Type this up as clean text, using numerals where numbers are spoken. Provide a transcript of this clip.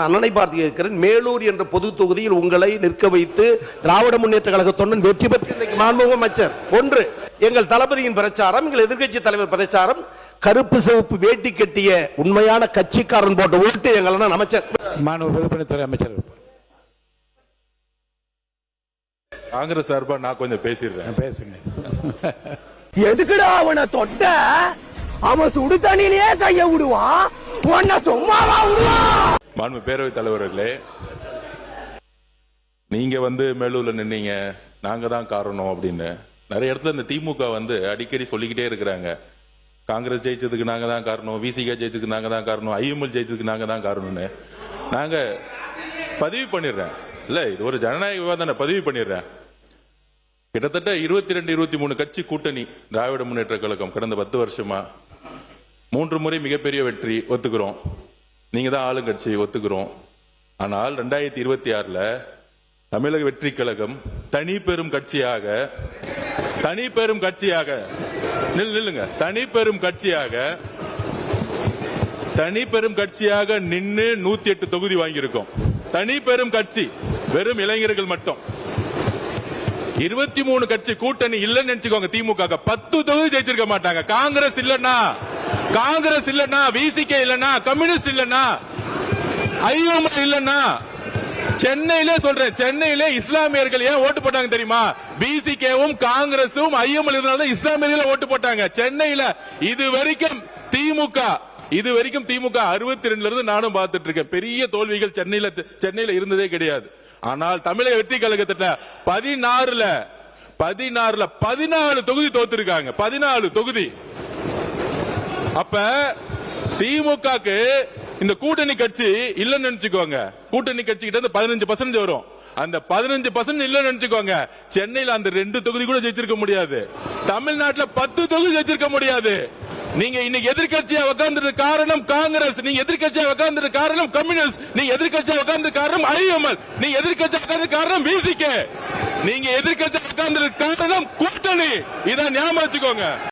அண்ணனை பார்த்து இருக்கிறேன். மேலூர் என்ற பொது தொகுதியில் உங்களை நிற்க வைத்து திராவிட முன்னேற்ற கழக தொண்டன் வெற்றி பெற்று இன்னைக்கு மாண்புமிகு அமைச்சர். ஒன்று, எங்கள் தளபதியின் பிரச்சாரம், எங்கள் எதிர்க்கட்சி தலைவர் பிரச்சாரம், கருப்பு சிவப்பு வேட்டி கட்டிய உண்மையான கட்சிக்காரன் போட்ட ஓட்டு எங்கள் அமைச்சர். பொதுப்பணித்துறை அமைச்சர் காங்கிரஸ் சார்பா நான் கொஞ்சம் பேசிடுறேன். பேசுங்க. எதுக்குடா அவனை தொட்ட? அவன் சுடு தண்ணியிலேயே கைய விடுவான், உன்னை சும்மாவா விடுவான்? மாண்பு பேரவைத் தலைவர்களே, நீங்க மேலூர்ல நின்னீங்க, நாங்க தான் காரணம் அப்படின்னு நிறைய இடத்துல இந்த திமுக அடிக்கடி சொல்லிக்கிட்டே இருக்கிறாங்க. காங்கிரஸ் ஜெயிச்சதுக்கு நாங்க தான் காரணம், விசிக ஜெயிச்சதுக்கு நாங்க தான் காரணம், ஐஎம்எல் ஜெயிச்சதுக்கு நாங்க தான் காரணம்னு நாங்க பதிவு பண்ணிடுறேன். இல்ல, இது ஒரு ஜனநாயக விவாதம், பதிவு பண்ணிடுறேன். கிட்டத்தட்ட 22-23 கட்சி கூட்டணி திராவிட முன்னேற்ற கழகம் கடந்த 10 வருஷமா 3 முறை மிகப்பெரிய வெற்றி ஒத்துக்கிறோம். நீங்க தான் ஆளுங்கட்சி ஒத்துக்கிறோம். ஆனால் 2026 தமிழக வெற்றி கழகம் தனி பெரும் கட்சியாக நில்லுங்க, தனி பெரும் கட்சியாக நின்னு 108 தொகுதி வாங்கியிருக்கோம். தனி பெரும் கட்சி, வெறும் இளைஞர்கள் மட்டும். 23 கட்சி கூட்டணி இல்லன்னு நினைச்சுக்கோங்க. திமுக 10 தொகுதி ஜெயிச்சிருக்க மாட்டாங்க. காங்கிரஸ் இல்லன்னா, விசிகே இல்லன்னா, கம்யூனிஸ்ட் இல்லன்னா, ஐஎம்எல் இல்லன்னா, சென்னையிலே சொல்றேன், சென்னையிலே இஸ்லாமியர்கள் ஏன் ஓட்டு போட்டாங்க தெரியுமா? விசிகேவும் காங்கிரசும் ஐஎம்எல் இருந்தாலும் இஸ்லாமியர்கள் ஓட்டு போட்டாங்க. சென்னையில இதுவரைக்கும் திமுக 62 இருந்து நானும் பார்த்துட்டு இருக்கேன். பெரிய தோல்விகள் சென்னையில இருந்ததே கிடையாது. ஆனால் தமிழக வெற்றி கழகத்திட்ட 14 தொகுதி தோத்திருக்காங்க. 14 தொகுதி. அப்ப திமுகக்கு இந்த கூட்டணி கட்சி இல்லன்னு நினைச்சுக்கோங்க. கூட்டணி கட்சி கிட்ட 15% வரும். அந்த 15% இல்லன்னு நினைச்சுக்கோங்க. சென்னையில அந்த 2 தொகுதி கூட ஜெயிச்சிருக்க முடியாது. தமிழ்நாட்டுல 10 தொகுதி ஜெயிச்சிருக்க முடியாது. நீங்க இன்னைக்கு எதிர்க்கட்சியா உட்கார்ந்து காரணம் காங்கிரஸ், நீங்க எதிர்க்கட்சியா உட்கார்ந்து காரணம் கம்யூனிஸ்ட், நீங்க எதிர்க்கட்சியா உட்கார்ந்து காரணம் ஐஎம்எல், நீங்க எதிர்க்கட்சியா உட்கார்ந்து காரணம் விசிகே, நீங்க எதிர்க்கட்சியா உட்கார்ந்து காரணம் கூட்டணி. இதான் ஞாபகம் வச்சுக்கோங்க.